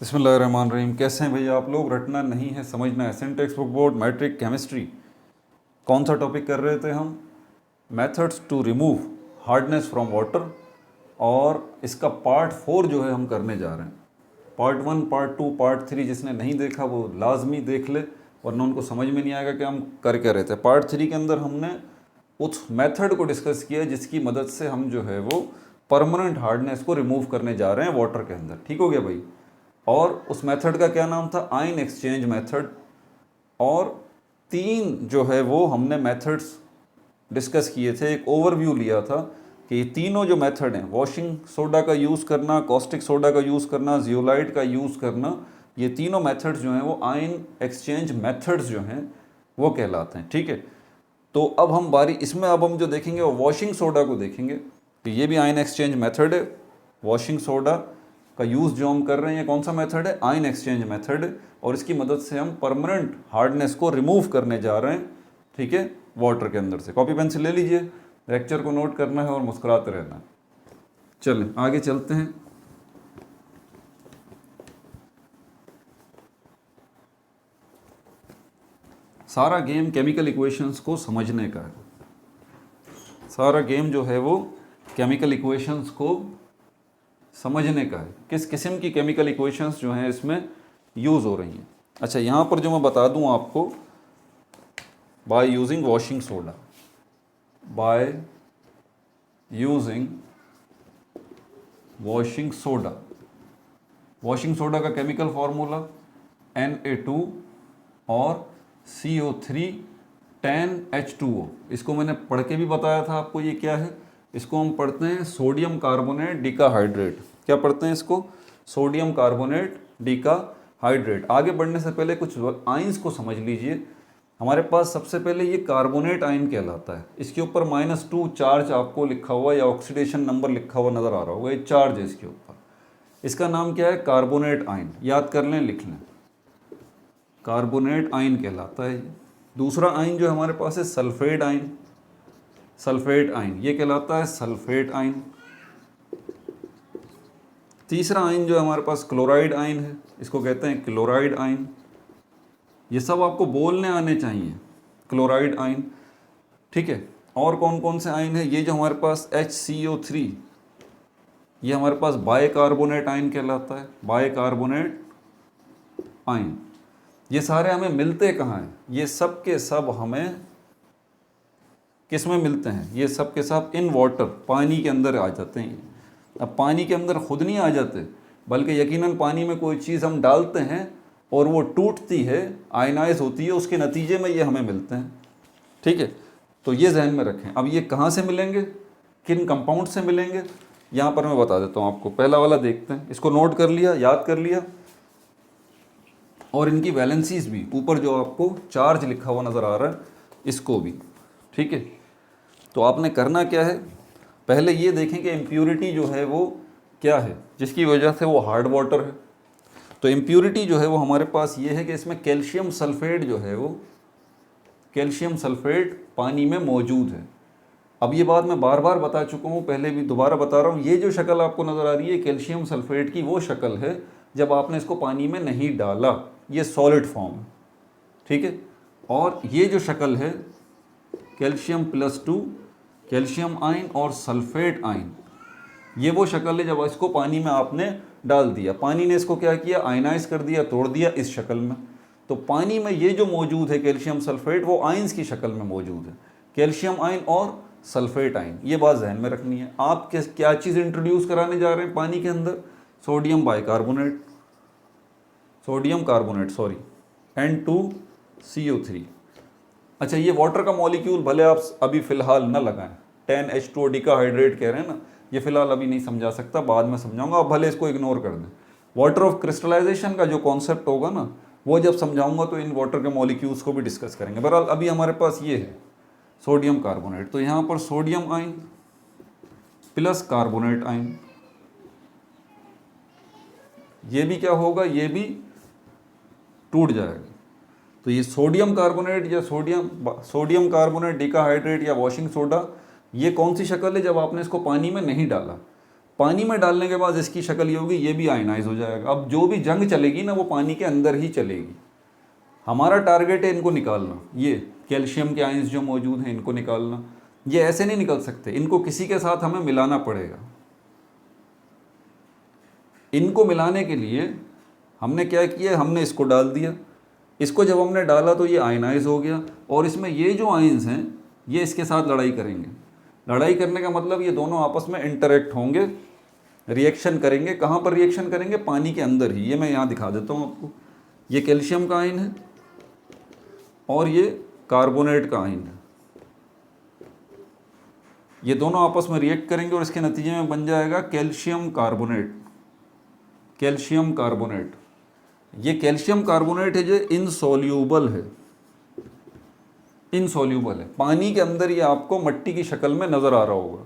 बिस्मिल्लाहिर्रहमानिर्रहीम। कैसे हैं भैया आप लोग? रटना नहीं है, समझना है। S N textbook board matric chemistry. कौन सा टॉपिक कर रहे थे हम? Methods to remove hardness from water. और इसका पार्ट 4 जो है हम करने जा रहे हैं। पार्ट 1, पार्ट 2, पार्ट 3 जिसने नहीं देखा वो लाजमी देख ले, वरना उनको समझ में नहीं आएगा कि हम कर क्या रहे थे। पार्ट 3 के अंदर हमने उस मेथड को डिस्कस किया जिसकी मदद से हम जो है वो परमानेंट हार्डनेस को रिमूव करने जा रहे हैं वाटर के अंदर। ठीक हो गया भाई? और उस मेथड का क्या नाम था? Ion exchange method. और 3 जो है वो हमने मेथड्स डिस्कस किए थे, एक ओवरव्यू लिया था कि ये तीनों जो मेथड हैं, वॉशिंग सोडा का यूज़ करना, कॉस्टिक सोडा का यूज़ करना, जियोलाइट का यूज़ करना, ये तीनों मेथड्स जो हैं वो आयन एक्सचेंज मेथड्स जो हैं वो कहलाते हैं। ठीक है, तो अब हम इसमें अब हम जो देखेंगे वो वॉशिंग सोडा को देखेंगे। तो ये भी आयन एक्सचेंज मेथड है। वॉशिंग सोडा का यूज़ जो हम कर रहे हैं, ये कौन सा मेथड है? आयन एक्सचेंज मेथड है। और इसकी मदद से हम परमानेंट हार्डनेस को रिमूव करने जा रहे हैं। ठीक है, वाटर के अंदर से। कॉपी पेंसिल ले लीजिए, लेक्चर को नोट करना है और मुस्कुराते रहना है। चलें आगे चलते हैं। सारा गेम केमिकल इक्वेशंस को समझने का है। सारा गेम जो है वो केमिकल इक्वेशंस को समझने का है, किस किस्म की केमिकल इक्वेशंस जो हैं इसमें यूज़ हो रही हैं। अच्छा, यहाँ पर जो मैं बता दूँ आपको, by using washing soda, by using washing soda, washing soda का केमिकल फार्मूला Na2 और CO3 10H2O। इसको मैंने पढ़ के भी बताया था आपको। ये क्या है? इसको हम पढ़ते हैं सोडियम कार्बोनेट डिकाहाइड्रेट। क्या पढ़ते हैं इसको? Sodium carbonate decahydrate. आगे बढ़ने से पहले कुछ आइंस को समझ लीजिए। हमारे पास सबसे पहले ये कार्बोनेट आयन कहलाता है। इसके ऊपर -2 चार्ज आपको लिखा हुआ या ऑक्सीडेशन नंबर लिखा हुआ नज़र आ रहा होगा, ये चार्ज है इसके ऊपर। इसका नाम क्या है? Carbonate ion. याद कर लें, लिख लें, कार्बोनेट आयन कहलाता है। दूसरा आयन जो हमारे पास है सल्फेट आयन। सल्फेट आयन ये कहलाता है सल्फेट आयन। तीसरा आयन जो हमारे पास क्लोराइड आयन है, इसको कहते हैं क्लोराइड आयन। ये सब आपको बोलने आने चाहिए, क्लोराइड आयन। ठीक है, और कौन कौन से आयन है? ये जो हमारे पास HCO3, ये हमारे पास बाइकार्बोनेट आयन कहलाता है, बाइकार्बोनेट आयन। ये सारे हमें मिलते कहाँ हैं? ये सब के सब हमें किस में मिलते हैं? ये सब के सब इन वाटर, पानी के अंदर आ जाते हैं। अब पानी के अंदर खुद नहीं आ जाते, बल्कि यकीनन पानी में कोई चीज़ हम डालते हैं और वो टूटती है, आयनाइज होती है, उसके नतीजे में ये हमें मिलते हैं। ठीक है, तो ये जहन में रखें। अब ये कहाँ से मिलेंगे, किन कंपाउंड से मिलेंगे, यहाँ पर मैं बता देता हूँ आपको। पहला वाला देखते हैं, इसको नोट कर लिया, याद कर लिया। और इनकी वैलेंसीज भी, ऊपर जो आपको चार्ज लिखा हुआ नज़र आ रहा है, इसको भी। ठीक है, तो आपने करना क्या है? पहले ये देखें कि इम्प्यूरिटी जो है वो क्या है जिसकी वजह से वो हार्ड वाटर है। तो इम्प्यूरिटी जो है वो हमारे पास ये है कि इसमें कैल्शियम सल्फेट जो है वो, कैल्शियम सल्फेट पानी में मौजूद है। अब ये बात मैं बार बार बता चुका हूँ, पहले भी दोबारा बता रहा हूँ। ये जो शक्ल आपको नज़र आ रही है कैल्शियम सल्फेट की, वो शक्ल है जब आपने इसको पानी में नहीं डाला, ये सॉलिड फॉर्म है। ठीक है, और ये जो शक्ल है कैल्शियम +2, कैल्शियम आयन और सल्फेट आयन, ये वो शक्ल है जब इसको पानी में आपने डाल दिया। पानी ने इसको क्या किया? आयनाइज कर दिया, तोड़ दिया इस शक्ल में। तो पानी में ये जो मौजूद है कैल्शियम सल्फेट, वो आयंस की शक्ल में मौजूद है, कैल्शियम आयन और सल्फेट आयन। ये बात जहन में रखनी है। आप क्या चीज़ इंट्रोड्यूस कराने जा रहे हैं पानी के अंदर? Sodium bicarbonate, sodium carbonate sorry, N2CO3। अच्छा, ये वाटर का मॉलिक्यूल भले आप अभी फ़िलहाल न लगाएं, 10H2O डिकाहाइड्रेट कह रहे हैं ना, ये फ़िलहाल अभी नहीं समझा सकता, बाद में समझाऊंगा, आप भले इसको इग्नोर कर दें। वाटर ऑफ क्रिस्टलाइजेशन का जो कॉन्सेप्ट होगा ना, वो जब समझाऊंगा तो इन वाटर के मॉलिक्यूल्स को भी डिस्कस करेंगे। बहरहाल अभी हमारे पास ये है सोडियम कार्बोनेट। तो यहाँ पर sodium ion plus carbonate ion, ये भी क्या होगा? ये भी टूट जाएगा। तो ये सोडियम कार्बोनेट या सोडियम कार्बोनेट डिकाहाइड्रेट या वॉशिंग सोडा, ये कौन सी शक्ल है जब आपने इसको पानी में नहीं डाला? पानी में डालने के बाद इसकी शक्ल ये होगी, ये भी आयनाइज हो जाएगा। अब जो भी जंग चलेगी ना वो पानी के अंदर ही चलेगी। हमारा टारगेट है इनको निकालना, ये कैल्शियम के आयंस जो मौजूद हैं इनको निकालना। ये ऐसे नहीं निकल सकते, इनको किसी के साथ हमें मिलाना पड़ेगा। इनको मिलाने के लिए हमने क्या किया, हमने इसको डाल दिया। इसको जब हमने डाला तो ये आयनाइज हो गया, और इसमें ये जो आयंस हैं ये इसके साथ लड़ाई करेंगे। लड़ाई करने का मतलब ये दोनों आपस में इंटरेक्ट होंगे, रिएक्शन करेंगे। कहाँ पर रिएक्शन करेंगे? पानी के अंदर ही। ये मैं यहाँ दिखा देता हूँ आपको। ये कैल्शियम का आयन है और ये कार्बोनेट का आयन है। ये दोनों आपस में रिएक्ट करेंगे और इसके नतीजे में बन जाएगा कैल्शियम कार्बोनेट। कैल्शियम कार्बोनेट, ये कैल्शियम कार्बोनेट है जो इनसोल्यूबल है। इनसोल्यूबल है पानी के अंदर। ये आपको मट्टी की शक्ल में नज़र आ रहा होगा।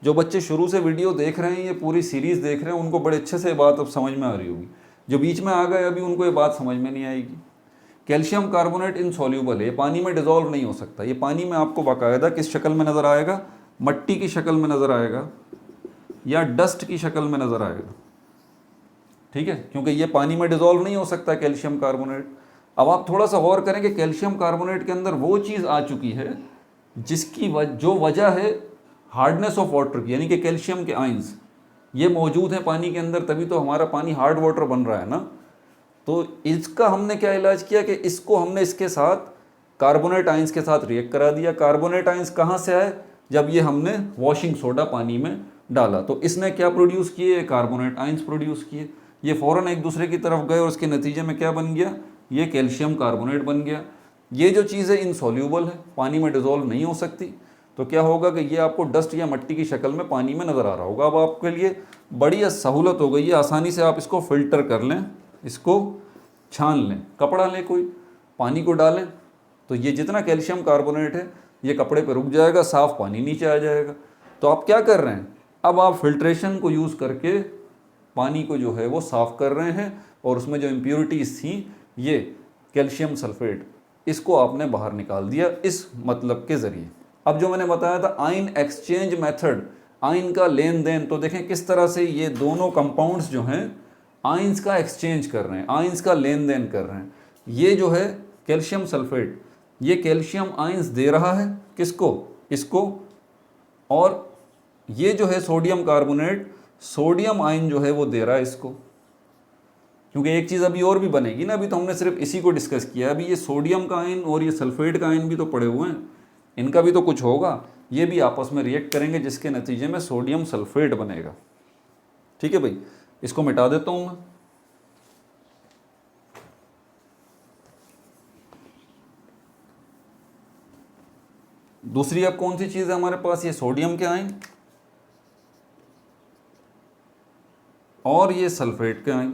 जो बच्चे शुरू से वीडियो देख रहे हैं, ये पूरी सीरीज़ देख रहे हैं, उनको बड़े अच्छे से बात अब समझ में आ रही होगी। जो बीच में आ गए अभी उनको ये बात समझ में नहीं आएगी। कैल्शियम कार्बोनेट इनसोल्यूबल है, ये पानी में डिज़ोल्व नहीं हो सकता। ये पानी में आपको बाकायदा किस शक्ल में नज़र आएगा? मट्टी की शक्ल में नज़र आएगा या डस्ट की शक्ल में नज़र आएगा। ठीक है, क्योंकि ये पानी में डिज़ोल्व नहीं हो सकता कैल्शियम कार्बोनेट। अब आप थोड़ा सा गौर करें कि कैल्शियम कार्बोनेट के अंदर वो चीज़ आ चुकी है जिसकी जो वजह है हार्डनेस ऑफ वाटर की, यानी कि कैल्शियम के आयंस ये मौजूद हैं पानी के अंदर, तभी तो हमारा पानी हार्ड वाटर बन रहा है ना। तो इसका हमने क्या इलाज किया कि इसको हमने इसके साथ कार्बोनेट आयंस के साथ रिएक्ट करा दिया। कार्बोनेट आयंस कहाँ से आए? जब ये हमने वॉशिंग सोडा पानी में डाला तो इसने क्या प्रोड्यूस किए? कार्बोनेट आयंस प्रोड्यूस किए। ये फ़ौरन एक दूसरे की तरफ गए और उसके नतीजे में क्या बन गया? ये कैल्शियम कार्बोनेट बन गया। ये जो चीज़ है इनसोल्यूबल है, पानी में डिज़ोल्व नहीं हो सकती, तो क्या होगा कि ये आपको डस्ट या मट्टी की शक्ल में पानी में नज़र आ रहा होगा। अब आपके लिए बड़ी सहूलत हो गई है, आसानी से आप इसको फ़िल्टर कर लें, इसको छान लें। कपड़ा लें कोई, पानी को डालें तो ये जितना कैल्शियम कार्बोनेट है ये कपड़े पर रुक जाएगा, साफ़ पानी नीचे आ जाएगा। तो आप क्या कर रहे हैं? अब आप फिल्ट्रेशन को यूज़ करके पानी को जो है वो साफ़ कर रहे हैं और उसमें जो इम्प्योरिटीज़ थी, ये कैल्शियम सल्फेट, इसको आपने बाहर निकाल दिया इस मतलब के ज़रिए। अब जो मैंने बताया था आयन एक्सचेंज मेथड, आयन का लेन देन, तो देखें किस तरह से ये दोनों कंपाउंड्स जो हैं आयंस का एक्सचेंज कर रहे हैं, आयंस का लेन देन कर रहे हैं। ये जो है कैल्शियम सल्फेट, ये कैल्शियम आयंस दे रहा है किसको? इसको। और ये जो है सोडियम कार्बोनेट, सोडियम आयन जो है वो दे रहा है इसको। क्योंकि एक चीज़ अभी और भी बनेगी ना, अभी तो हमने सिर्फ इसी को डिस्कस किया। अभी ये सोडियम का आयन और ये सल्फेट का आयन भी तो पड़े हुए हैं, इनका भी तो कुछ होगा। ये भी आपस में रिएक्ट करेंगे जिसके नतीजे में सोडियम सल्फेट बनेगा। ठीक है भाई, इसको मिटा देता हूँ मैं। दूसरी अब कौन सी चीज़ है हमारे पास? ये सोडियम के आयन और ये सल्फेट के आयन।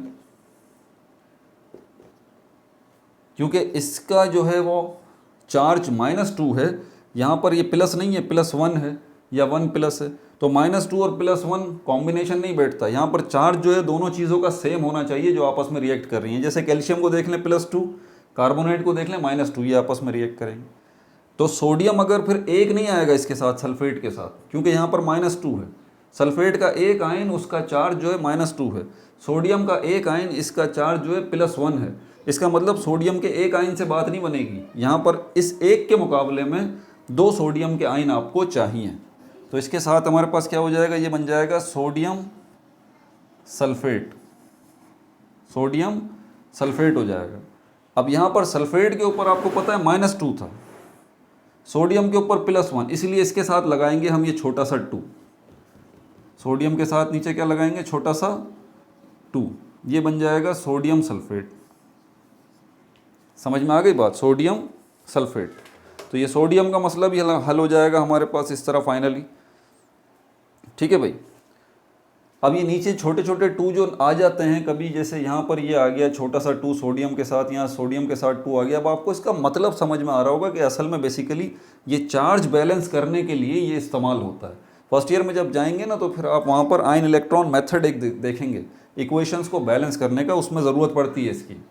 क्योंकि इसका जो है वो चार्ज -2 है, यहाँ पर ये प्लस नहीं है, +1 है या 1 प्लस है, तो -2 और +1 कॉम्बिनेशन नहीं बैठता। यहाँ पर चार्ज जो है दोनों चीज़ों का सेम होना चाहिए जो आपस में रिएक्ट कर रही हैं। जैसे कैल्शियम को देख लें +2, कार्बोनेट को देख लें -2, ये आपस में रिएक्ट करेंगे। तो सोडियम अगर फिर एक नहीं आएगा इसके साथ, सल्फेट के साथ, क्योंकि यहाँ पर -2 है। सल्फेट का एक आयन, उसका चार्ज जो है -2 है। सोडियम का एक आयन, इसका चार्ज जो है +1 है। इसका मतलब सोडियम के एक आयन से बात नहीं बनेगी। यहाँ पर इस एक के मुकाबले में 2 सोडियम के आयन आपको चाहिए। तो इसके साथ हमारे पास क्या हो जाएगा? ये बन जाएगा सोडियम सल्फेट। सोडियम सल्फेट हो जाएगा। अब यहाँ पर सल्फेट के ऊपर आपको पता है -2 था, सोडियम के ऊपर +1, इसलिए इसके साथ लगाएंगे हम ये छोटा सा 2। सोडियम के साथ नीचे क्या लगाएंगे? छोटा सा 2। ये बन जाएगा सोडियम सल्फेट। समझ में आ गई बात? Sodium sulphate. तो ये सोडियम का मसला भी हल हो जाएगा हमारे पास इस तरह फाइनली। ठीक है भाई। अब ये नीचे छोटे छोटे 2 जो आ जाते हैं कभी, जैसे यहाँ पर ये आ गया छोटा सा 2 सोडियम के साथ, यहाँ सोडियम के साथ 2 आ गया। अब आपको इसका मतलब समझ में आ रहा होगा कि असल में बेसिकली ये चार्ज बैलेंस करने के लिए ये इस्तेमाल होता है। फर्स्ट ईयर में जब जाएंगे ना तो फिर आप वहाँ पर आयन इलेक्ट्रॉन मेथड एक देखेंगे, इक्वेशंस को बैलेंस करने का, उसमें ज़रूरत पड़ती है इसकी।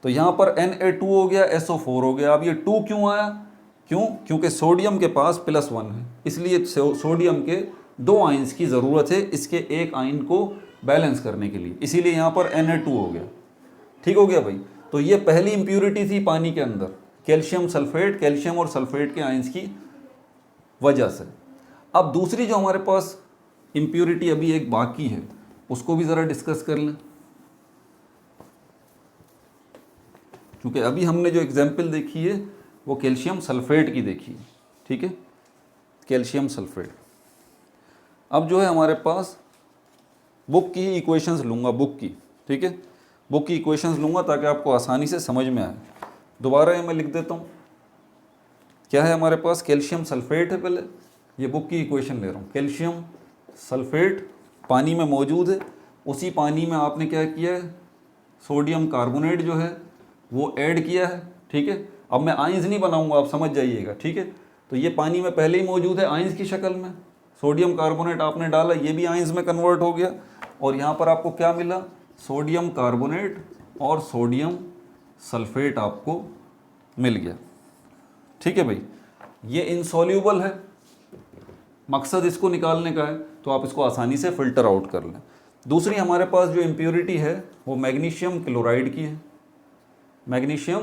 तो यहाँ पर Na2 हो गया, SO4 हो गया। अब ये 2 क्यों आया? क्योंकि सोडियम के पास +1 है, इसलिए सोडियम के 2 आइंस की ज़रूरत है इसके एक आइन को बैलेंस करने के लिए, इसीलिए यहाँ पर Na2 हो गया। ठीक हो गया भाई। तो ये पहली इम्प्यूरिटी थी पानी के अंदर, कैल्शियम सल्फेट, कैल्शियम और सल्फेट के आइंस की वजह से। अब दूसरी जो हमारे पास इम्प्यूरिटी अभी एक बाकी है उसको भी ज़रा डिस्कस कर लें, क्योंकि अभी हमने जो एग्जाम्पल देखी है वो कैल्शियम सल्फेट की देखी है। ठीक है, कैल्शियम सल्फेट। अब जो है हमारे पास बुक की इक्वेशंस लूँगा, बुक की। ठीक है, बुक की इक्वेशंस लूँगा ताकि आपको आसानी से समझ में आए। दोबारा ये मैं लिख देता हूँ, क्या है हमारे पास, कैल्शियम सल्फेट है। पहले ये बुक की इक्वेशन ले रहा हूँ, कैल्शियम सल्फेट पानी में मौजूद है, उसी पानी में आपने क्या किया है, सोडियम कार्बोनेट जो है वो ऐड किया है। ठीक है, अब मैं आइंस नहीं बनाऊंगा, आप समझ जाइएगा। ठीक है, तो ये पानी में पहले ही मौजूद है आइंस की शक्ल में, सोडियम कार्बोनेट आपने डाला, ये भी आइंस में कन्वर्ट हो गया, और यहाँ पर आपको क्या मिला, सोडियम कार्बोनेट और सोडियम सल्फेट आपको मिल गया। ठीक है भाई, ये इनसॉल्यूबल है, मकसद इसको निकालने का है, तो आप इसको आसानी से फ़िल्टर आउट कर लें। दूसरी हमारे पास जो इम्प्योरिटी है वो मैग्नीशियम क्लोराइड की है, मैग्नीशियम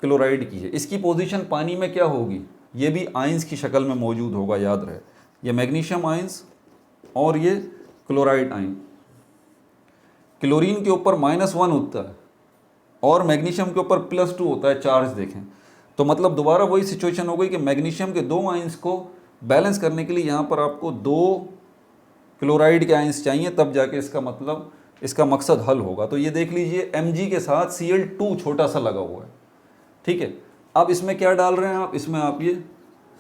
क्लोराइड की है। इसकी पोजीशन पानी में क्या होगी, ये भी आइंस की शक्ल में मौजूद होगा, याद रहे, ये मैग्नीशियम आइंस और ये क्लोराइड आइन। क्लोरीन के ऊपर -1 होता है और मैग्नीशियम के ऊपर +2 होता है चार्ज, देखें। तो मतलब दोबारा वही सिचुएशन हो गई कि मैग्नीशियम के 2 आइंस को बैलेंस करने के लिए यहाँ पर आपको 2 क्लोराइड के आइंस चाहिए, तब जाके इसका मतलब, इसका मकसद हल होगा। तो ये देख लीजिए Mg के साथ Cl2 छोटा सा लगा हुआ है। ठीक है, अब इसमें क्या डाल रहे हैं आप, इसमें आप ये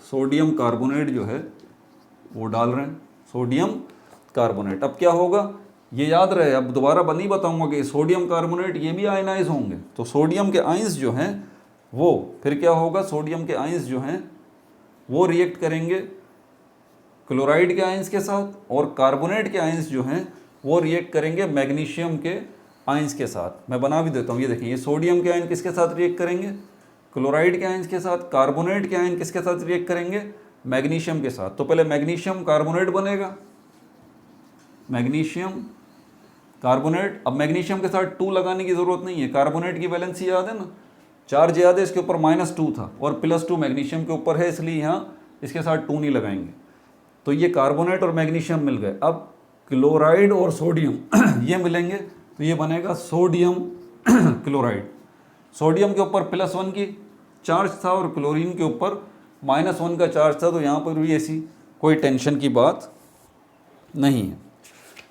सोडियम कार्बोनेट जो है वो डाल रहे हैं, सोडियम कार्बोनेट। अब क्या होगा ये याद रहे, अब दोबारा नहीं बताऊंगा कि सोडियम कार्बोनेट ये भी आयनाइज होंगे, तो सोडियम के आइंस जो हैं वो फिर क्या होगा, सोडियम के आइंस जो हैं वो रिएक्ट करेंगे क्लोराइड के आइंस के साथ, और कार्बोनेट के आइंस जो हैं वो रिएक्ट करेंगे मैग्नीशियम के आइंस के साथ। मैं बना भी देता हूँ, ये देखें, ये सोडियम के आयन किसके साथ रिएक्ट करेंगे, क्लोराइड के आयंस के साथ, कार्बोनेट के आयन किसके साथ रिएक्ट करेंगे, मैग्नीशियम के साथ। तो पहले मैग्नीशियम कार्बोनेट बनेगा, मैग्नीशियम कार्बोनेट। अब मैग्नीशियम के साथ 2 लगाने की ज़रूरत नहीं है, कार्बोनेट की वैलेंसी याद है ना, चार्ज याद है, इसके ऊपर -2 था और +2 मैग्नीशियम के ऊपर है, इसलिए यहाँ इसके साथ 2 नहीं लगाएंगे। तो ये कार्बोनेट और मैग्नीशियम मिल गए। अब क्लोराइड और सोडियम ये मिलेंगे, तो ये बनेगा सोडियम क्लोराइड। सोडियम के ऊपर +1 की चार्ज था और क्लोरीन के ऊपर -1 का चार्ज था, तो यहाँ पर भी ऐसी कोई टेंशन की बात नहीं है।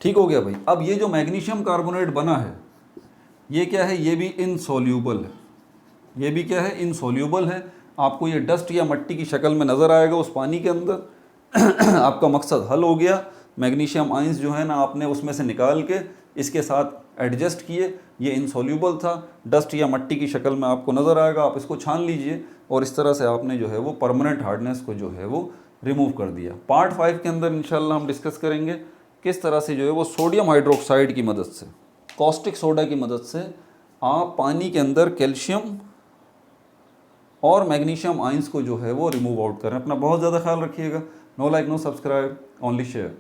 ठीक हो गया भाई। अब ये जो मैग्नीशियम कार्बोनेट बना है ये क्या है, ये भी इनसॉल्यूबल है, ये भी क्या है, इनसॉल्यूबल है। आपको ये डस्ट या मट्टी की शक्ल में नज़र आएगा उस पानी के अंदर। आपका मकसद हल हो गया, मैग्नीशियम आइंस जो है ना आपने उसमें से निकाल के इसके साथ एडजस्ट किए, ये इनसॉल्यूबल था, डस्ट या मट्टी की शक्ल में आपको नज़र आएगा, आप इसको छान लीजिए और इस तरह से आपने जो है वो परमानेंट हार्डनेस को जो है वो रिमूव कर दिया। पार्ट 5 के अंदर इंशाल्लाह हम डिस्कस करेंगे किस तरह से जो है वो सोडियम हाइड्रोक्साइड की मदद से, कॉस्टिक सोडा की मदद से आप पानी के अंदर कैल्शियम और मैग्नीशियम आइंस को जो है वो रिमूव आउट करें। अपना बहुत ज़्यादा ख्याल रखिएगा। No like no subscribe, only share.